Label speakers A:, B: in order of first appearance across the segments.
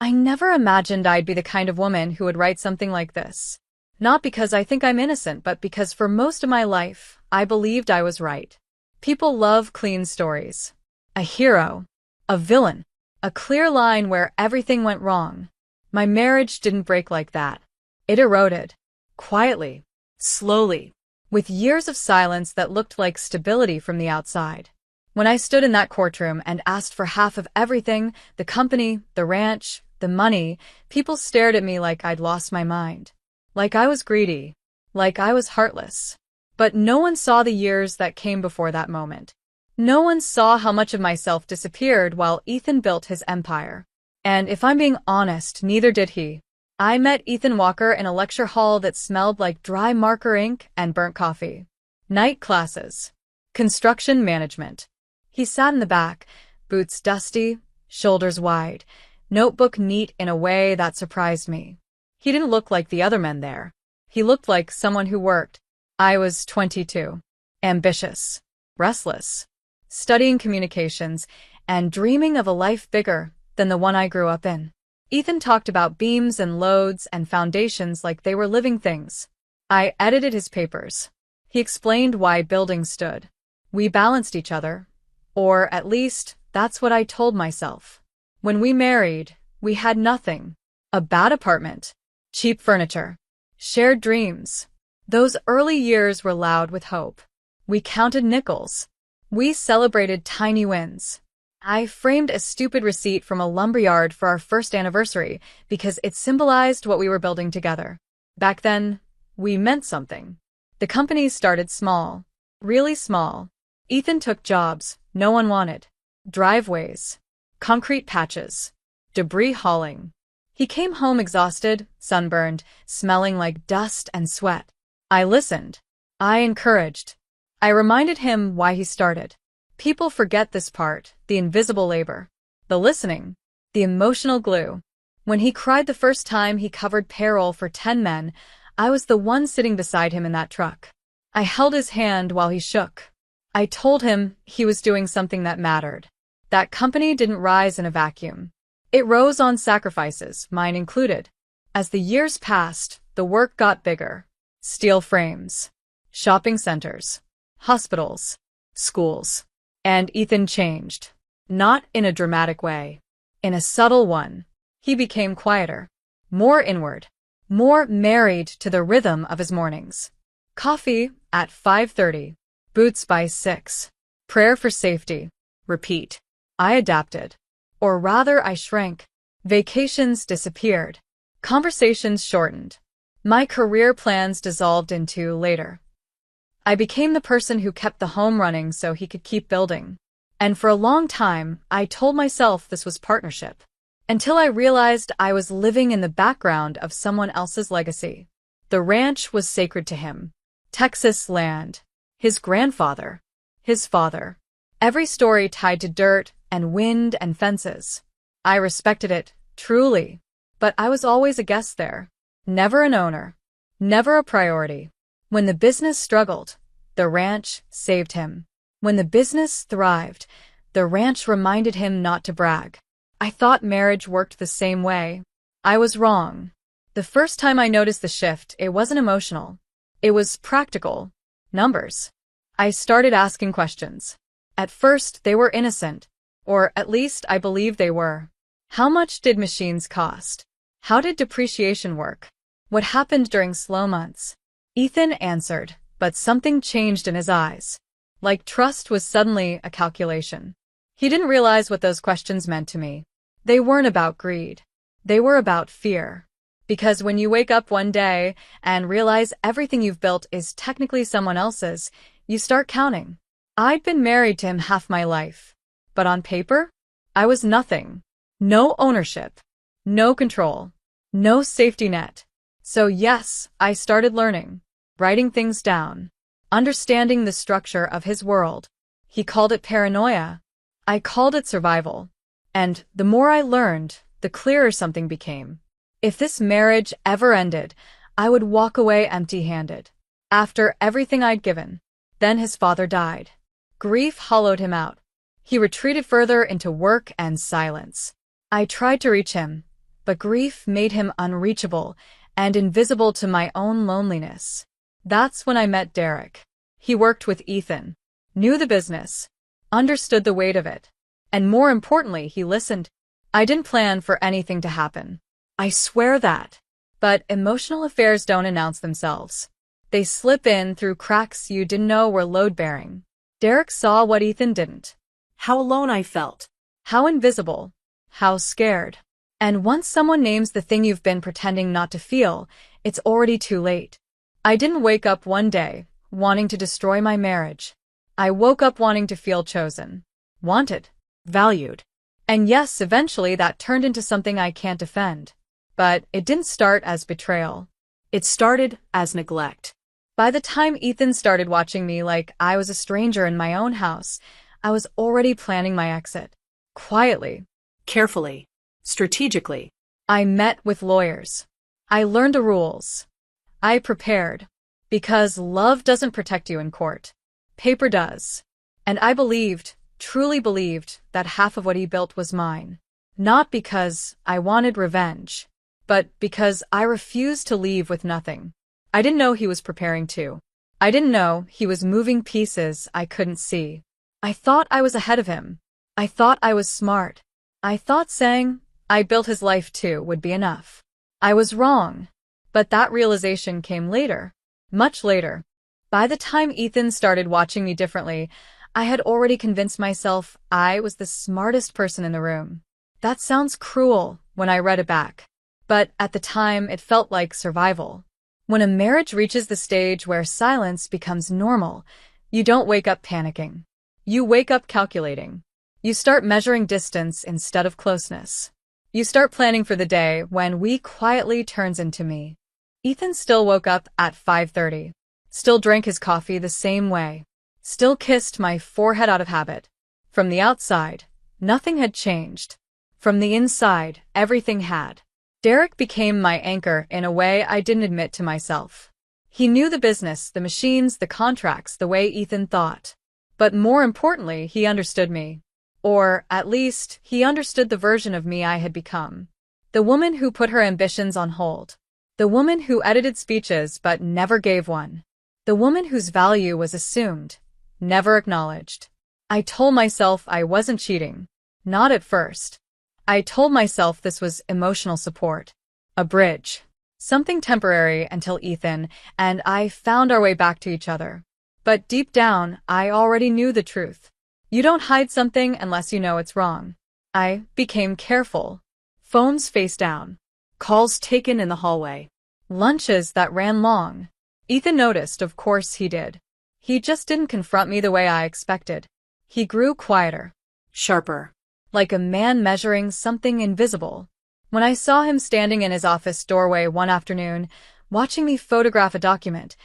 A: I never imagined I'd be the kind of woman who would write something like this. Not because I think I'm innocent, but because for most of my life, I believed I was right. People love clean stories. A hero. A villain. A clear line where everything went wrong. My marriage didn't break like that. It eroded. Quietly. Slowly. With years of silence that looked like stability from the outside. When I stood in that courtroom and asked for half of everything, the company, the ranch, the money, people stared at me like I'd lost my mind. Like I was greedy. Like I was heartless. But no one saw the years that came before that moment. No one saw how much of myself disappeared while Ethan built his empire. And if I'm being honest, neither did he. I met Ethan Walker in a lecture hall that smelled like dry marker ink and burnt coffee. Night classes. Construction management. He sat in the back, boots dusty, shoulders wide, notebook neat in a way that surprised me. He didn't look like the other men there. He looked like someone who worked. I was 22. Ambitious. Restless. Studying communications and dreaming of a life bigger than the one I grew up in. Ethan talked about beams and loads and foundations like they were living things. I edited his papers. He explained why buildings stood. We balanced each other. Or at least, that's what I told myself. When we married, we had nothing. A bad apartment. Cheap furniture. Shared dreams. Those early years were loud with hope. We counted nickels. We celebrated tiny wins. I framed a stupid receipt from a lumberyard for our first anniversary because it symbolized what we were building together. Back then, we meant something. The company started small. Really small. Ethan took jobs no one wanted. Driveways. Concrete patches. Debris hauling. He came home exhausted, sunburned, smelling like dust and sweat. I listened. I encouraged. I reminded him why he started. People forget this part, the invisible labor. The listening. The emotional glue. When he cried the first time he covered payroll for 10 men, I was the one sitting beside him in that truck. I held his hand while he shook. I told him he was doing something that mattered. That company didn't rise in a vacuum. It rose on sacrifices, mine included. As the years passed, the work got bigger. Steel frames. Shopping centers. Hospitals. Schools. And Ethan changed. Not in a dramatic way. In a subtle one. He became quieter. More inward. More married to the rhythm of his mornings. Coffee at 5:30. Boots by 6. Prayer for safety. Repeat. I adapted. Or rather, I shrank. Vacations disappeared. Conversations shortened. My career plans dissolved into later. I became the person who kept the home running so he could keep building. And for a long time, I told myself this was partnership. Until I realized I was living in the background of someone else's legacy. The ranch was sacred to him. Texas land. His grandfather. His father. Every story tied to dirt and wind and fences. I respected it, truly. But I was always a guest there. Never an owner. Never a priority. When the business struggled, the ranch saved him. When the business thrived, the ranch reminded him not to brag. I thought marriage worked the same way. I was wrong. The first time I noticed the shift, it wasn't emotional. It was practical. Numbers. I started asking questions. At first, they were innocent. Or at least I believed they were. How much did machines cost? How did depreciation work? What happened during slow months? Ethan answered, but something changed in his eyes. Like trust was suddenly a calculation. He didn't realize what those questions meant to me. They weren't about greed. They were about fear. Because when you wake up one day and realize everything you've built is technically someone else's, you start counting. I'd been married to him half my life. But on paper, I was nothing. No ownership. No control. No safety net. So yes, I started learning. Writing things down. Understanding the structure of his world. He called it paranoia. I called it survival. And the more I learned, the clearer something became. If this marriage ever ended, I would walk away empty-handed. After everything I'd given. Then his father died. Grief hollowed him out. He retreated further into work and silence. I tried to reach him, but grief made him unreachable and invisible to my own loneliness. That's when I met Derek. He worked with Ethan, knew the business, understood the weight of it, and more importantly, he listened. I didn't plan for anything to happen. I swear that. But emotional affairs don't announce themselves. They slip in through cracks you didn't know were load-bearing. Derek saw what Ethan didn't.
B: How alone I felt.
A: How invisible. How scared. And once someone names the thing you've been pretending not to feel, it's already too late. I didn't wake up one day wanting to destroy my marriage. I woke up wanting to feel chosen, wanted, valued. And yes, eventually that turned into something I can't defend. But it didn't start as betrayal.
B: It started as neglect.
A: By the time Ethan started watching me like I was a stranger in my own house, I was already planning my exit. Quietly.
B: Carefully. Strategically.
A: I met with lawyers. I learned the rules. I prepared. Because love doesn't protect you in court. Paper does. And I believed, truly believed, that half of what he built was mine. Not because I wanted revenge, but because I refused to leave with nothing. I didn't know he was preparing to. I didn't know he was moving pieces I couldn't see. I thought I was ahead of him. I thought I was smart. I thought saying, I built his life too, would be enough. I was wrong. But that realization came later. Much later. By the time Ethan started watching me differently, I had already convinced myself I was the smartest person in the room. That sounds cruel when I read it back. But at the time, it felt like survival. When a marriage reaches the stage where silence becomes normal, you don't wake up panicking. You wake up calculating. You start measuring distance instead of closeness. You start planning for the day when we quietly turns into me. Ethan still woke up at 5:30. Still drank his coffee the same way. Still kissed my forehead out of habit. From the outside, nothing had changed. From the inside, everything had. Derek became my anchor in a way I didn't admit to myself. He knew the business, the machines, the contracts, the way Ethan thought. But more importantly, he understood me. Or, at least, he understood the version of me I had become. The woman who put her ambitions on hold. The woman who edited speeches but never gave one. The woman whose value was assumed, never acknowledged. I told myself I wasn't cheating. Not at first. I told myself this was emotional support. A bridge. Something temporary until Ethan and I found our way back to each other. But deep down, I already knew the truth. You don't hide something unless you know it's wrong. I became careful. Phones face down.
B: Calls taken in the hallway.
A: Lunches that ran long. Ethan noticed, of course he did. He just didn't confront me the way I expected. He grew quieter.
B: Sharper.
A: Like a man measuring something invisible. When I saw him standing in his office doorway one afternoon, watching me photograph a document,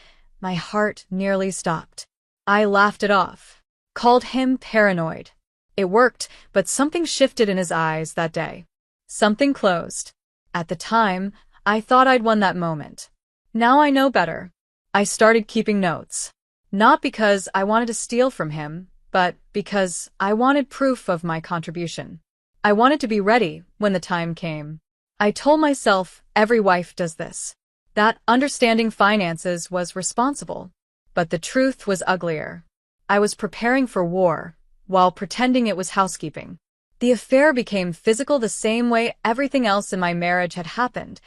A: my heart nearly stopped. I laughed it off. Called him paranoid. It worked, but something shifted in his eyes that day. Something closed. At the time, I thought I'd won that moment. Now I know better. I started keeping notes. Not because I wanted to steal from him, but because I wanted proof of my contribution. I wanted to be ready when the time came. I told myself every wife does this. That understanding finances was responsible. But the truth was uglier. I was preparing for war, while pretending it was housekeeping. The affair became physical the same way everything else in my marriage had happened.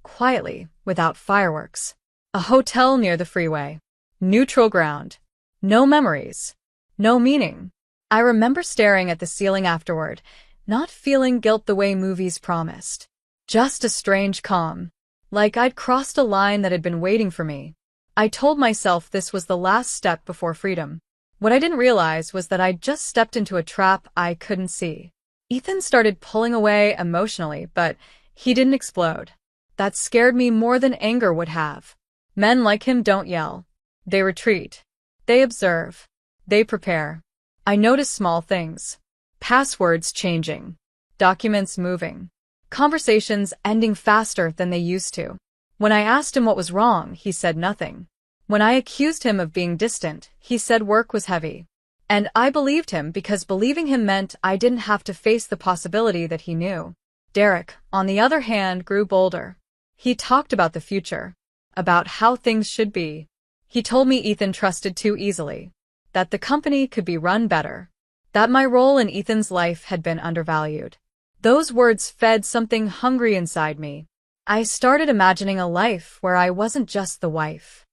A: Quietly, without fireworks. A hotel near the freeway. Neutral ground. No memories. No meaning. I remember staring at the ceiling afterward, not feeling guilt the way movies promised. Just a strange calm. Like I'd crossed a line that had been waiting for me. I told myself this was the last step before freedom. What I didn't realize was that I'd just stepped into a trap I couldn't see. Ethan started pulling away emotionally, but he didn't explode. That scared me more than anger would have. Men like him don't yell. They retreat. They observe. They prepare. I noticed small things. Passwords changing. Documents moving. Conversations ending faster than they used to. When I asked him what was wrong, he said nothing. When I accused him of being distant, he said work was heavy. And I believed him because believing him meant I didn't have to face the possibility that he knew. Derek, on the other hand, grew bolder. He talked about the future, about how things should be. He told me Ethan trusted too easily, that the company could be run better, that my role in Ethan's life had been undervalued. Those words fed something hungry inside me. I started imagining a life where I wasn't just the wife,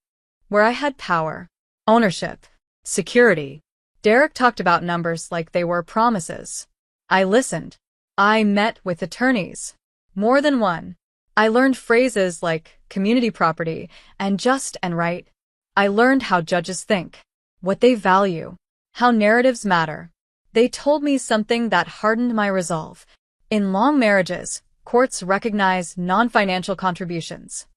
A: where I had power, ownership, security. Derek talked about numbers like they were promises. I listened. I met with attorneys. More than one. I learned phrases like community property and just and right. I learned how judges think, what they value, how narratives matter. They told me something that hardened my resolve. In long marriages, courts recognize non-financial contributions.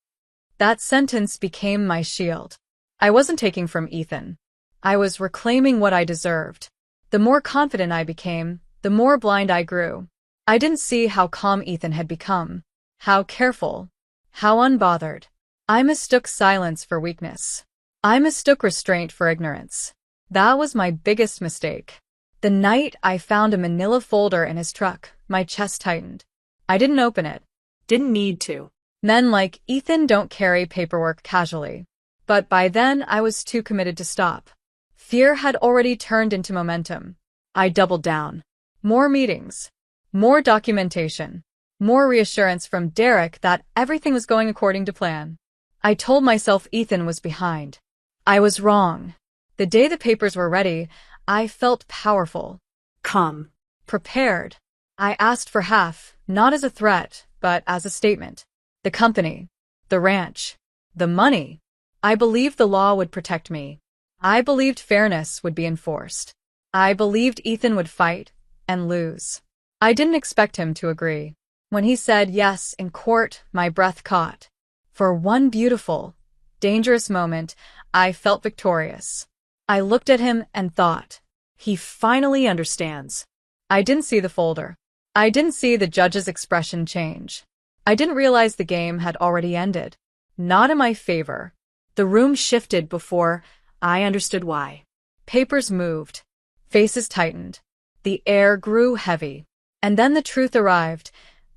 A: That sentence became my shield. I wasn't taking from Ethan. I was reclaiming what I deserved. The more confident I became, the more blind I grew. I didn't see how calm Ethan had become, how careful, how unbothered. I mistook silence for weakness. I mistook restraint for ignorance. That was my biggest mistake. The night I found a manila folder in his truck, my chest tightened. I didn't open it.
B: Didn't need to.
A: Men like Ethan don't carry paperwork casually. But by then I was too committed to stop. Fear had already turned into momentum. I doubled down. More meetings. More documentation. More reassurance from Derek that everything was going according to plan. I told myself Ethan was behind. I was wrong. The day the papers were ready, I felt powerful.
B: Calm.
A: Prepared. I asked for half, not as a threat, but as a statement. The company. The ranch. The money. I believed the law would protect me. I believed fairness would be enforced. I believed Ethan would fight and lose. I didn't expect him to agree. When he said yes in court, my breath caught. For one beautiful, dangerous moment, I felt victorious. I looked at him and thought, he finally understands. I didn't see the folder. I didn't see the judge's expression change. I didn't realize the game had already ended. Not in my favor. The room shifted before I understood why. Papers moved. Faces tightened. The air grew heavy. And then the truth arrived.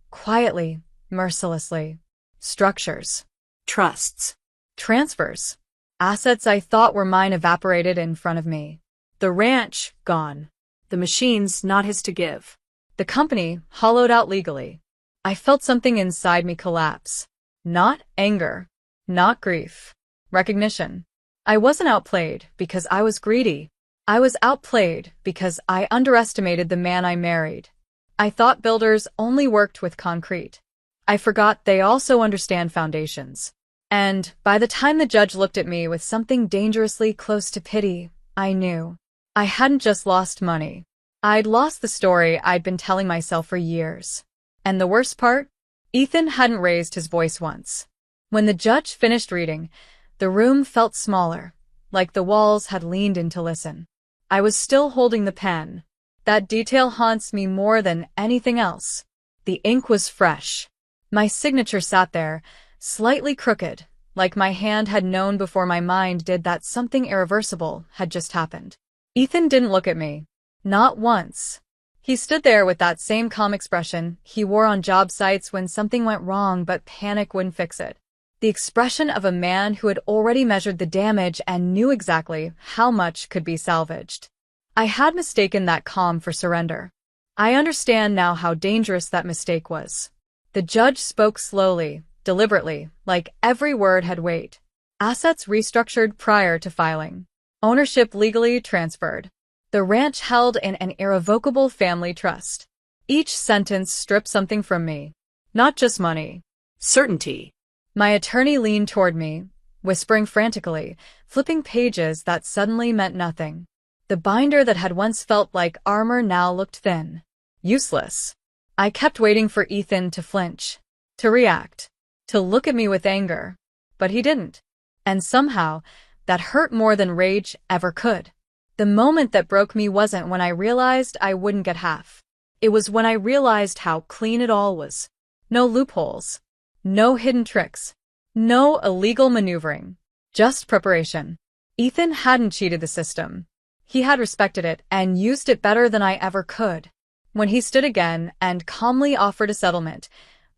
A: Quietly, mercilessly. Structures.
B: Trusts.
A: Transfers. Assets I thought were mine evaporated in front of me. The ranch, gone.
B: The machines not his to give.
A: The company, hollowed out legally. I felt something inside me collapse. Not anger. Not grief. Recognition. I wasn't outplayed because I was greedy. I was outplayed because I underestimated the man I married. I thought builders only worked with concrete. I forgot they also understand foundations. And by the time the judge looked at me with something dangerously close to pity, I knew. I hadn't just lost money. I'd lost the story I'd been telling myself for years. And the worst part? Ethan hadn't raised his voice once. When the judge finished reading, the room felt smaller, like the walls had leaned in to listen. I was still holding the pen. That detail haunts me more than anything else. The ink was fresh. My signature sat there, slightly crooked, like my hand had known before my mind did that something irreversible had just happened. Ethan didn't look at me. Not once. He stood there with that same calm expression he wore on job sites when something went wrong but panic wouldn't fix it. The expression of a man who had already measured the damage and knew exactly how much could be salvaged. I had mistaken that calm for surrender. I understand now how dangerous that mistake was. The judge spoke slowly, deliberately, like every word had weight. Assets restructured prior to filing. Ownership legally transferred. The ranch held in an irrevocable family trust. Each sentence stripped something from me. Not just money.
B: Certainty.
A: My attorney leaned toward me, whispering frantically, flipping pages that suddenly meant nothing. The binder that had once felt like armor now looked thin. Useless. I kept waiting for Ethan to flinch, to react, to look at me with anger. But he didn't. And somehow, that hurt more than rage ever could. The moment that broke me wasn't when I realized I wouldn't get half. It was when I realized how clean it all was. No loopholes. No hidden tricks. No illegal maneuvering. Just preparation. Ethan hadn't cheated the system. He had respected it and used it better than I ever could. When he stood again and calmly offered a settlement,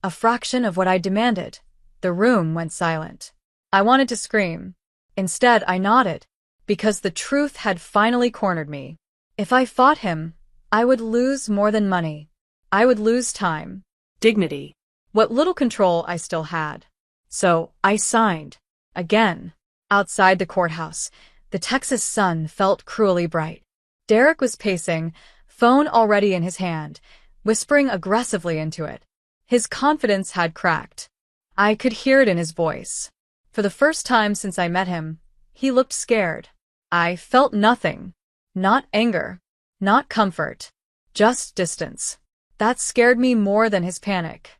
A: a fraction of what I demanded, the room went silent. I wanted to scream. Instead, I nodded, because the truth had finally cornered me. If I fought him, I would lose more than money. I would lose time.
B: Dignity.
A: What little control I still had. So, I signed. Again. Outside the courthouse, the Texas sun felt cruelly bright. Derek was pacing, phone already in his hand, whispering aggressively into it. His confidence had cracked. I could hear it in his voice. For the first time since I met him, he looked scared. I felt nothing. Not anger. Not comfort. Just distance. That scared me more than his panic.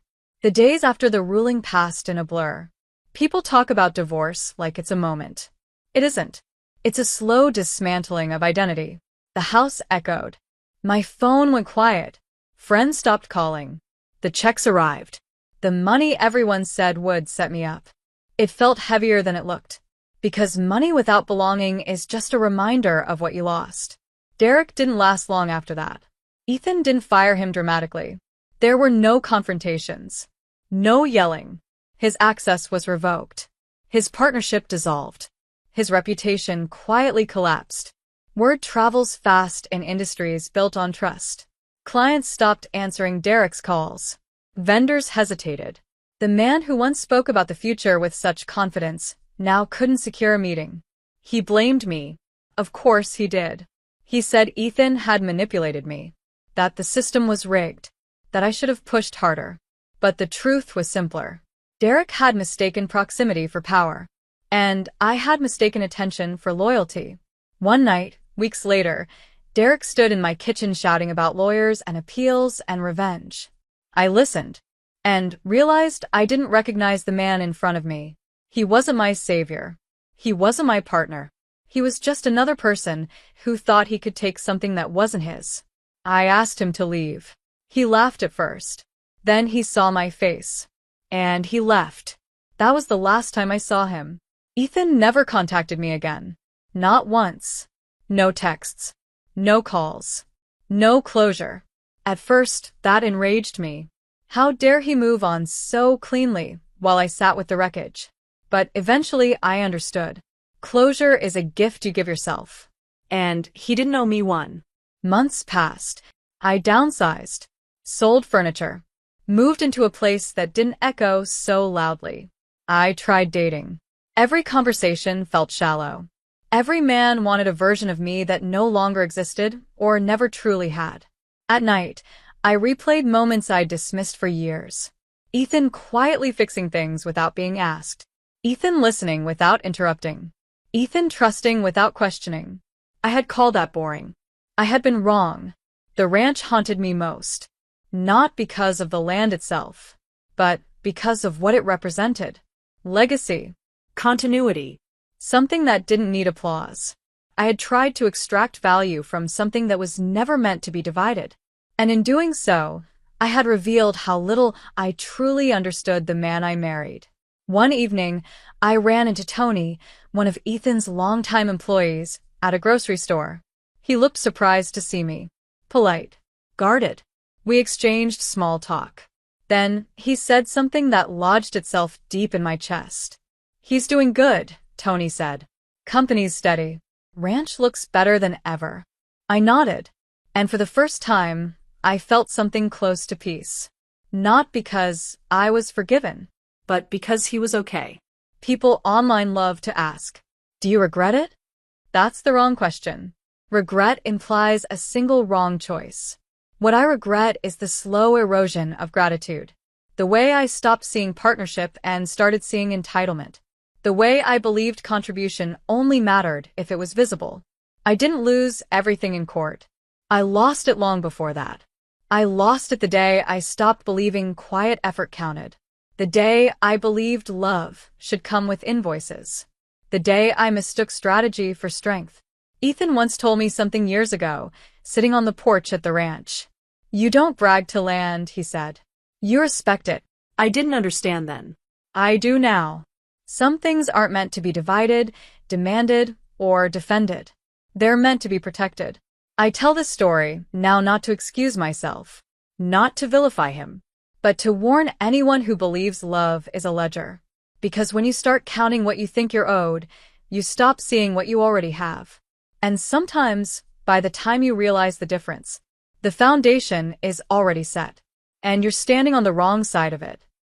A: The days after the ruling passed in a blur. People talk about divorce like it's a moment. It isn't. It's a slow dismantling of identity. The house echoed. My phone went quiet. Friends stopped calling. The checks arrived. The money everyone said would set me up. It felt heavier than it looked. Because money without belonging is just a reminder of what you lost. Derek didn't last long after that. Ethan didn't fire him dramatically. There were no confrontations. No yelling. His access was revoked. His partnership dissolved. His reputation quietly collapsed. Word travels fast in industries built on trust. Clients stopped answering Derek's calls. Vendors hesitated. The man who once spoke about the future with such confidence now couldn't secure a meeting. He blamed me. Of course he did. He said Ethan had manipulated me. That the system was rigged. That I should have pushed harder. But the truth was simpler. Derek had mistaken proximity for power. And I had mistaken attention for loyalty. One night, weeks later, Derek stood in my kitchen shouting about lawyers and appeals and revenge. I listened. And realized I didn't recognize the man in front of me. He wasn't my savior. He wasn't my partner. He was just another person who thought he could take something that wasn't his. I asked him to leave. He laughed at first. Then he saw my face. And he left. That was the last time I saw him. Ethan never contacted me again. Not once. No texts. No calls. No closure. At first, that enraged me. How dare he move on so cleanly while I sat with the wreckage? But eventually I understood. Closure is a gift you give yourself.
B: And he didn't owe me one.
A: Months passed. I downsized. Sold furniture. Moved into a place that didn't echo so loudly. I tried dating. Every conversation felt shallow. Every man wanted a version of me that no longer existed or never truly had. At night, I replayed moments I dismissed for years. Ethan quietly fixing things without being asked. Ethan listening without interrupting. Ethan trusting without questioning. I had called that boring. I had been wrong. The ranch haunted me most. Not because of the land itself, but because of what it represented. Legacy.
B: Continuity.
A: Something that didn't need applause. I had tried to extract value from something that was never meant to be divided. And in doing so, I had revealed how little I truly understood the man I married. One evening, I ran into Tony, one of Ethan's longtime employees, at a grocery store. He looked surprised to see me. Polite. Guarded. We exchanged small talk. Then, he said something that lodged itself deep in my chest. He's doing good, Tony said. Company's steady. Ranch looks better than ever. I nodded. And for the first time, I felt something close to peace. Not because I was forgiven,
B: But because he was okay.
A: People online love to ask, do you regret it? That's the wrong question. Regret implies a single wrong choice. What I regret is the slow erosion of gratitude. The way I stopped seeing partnership and started seeing entitlement. The way I believed contribution only mattered if it was visible. I didn't lose everything in court. I lost it long before that. I lost it the day I stopped believing quiet effort counted. The day I believed love should come with invoices. The day I mistook strategy for strength. Ethan once told me something years ago, sitting on the porch at the ranch. You don't brag to land, he said. You respect it.
B: I didn't understand then.
A: I do now. Some things aren't meant to be divided, demanded, or defended. They're meant to be protected. I tell this story now not to excuse myself, not to vilify him, but to warn anyone who believes love is a ledger. Because when you start counting what you think you're owed, you stop seeing what you already have. And sometimes, by the time you realize the difference, the foundation is already set, and you're standing on the wrong side of it.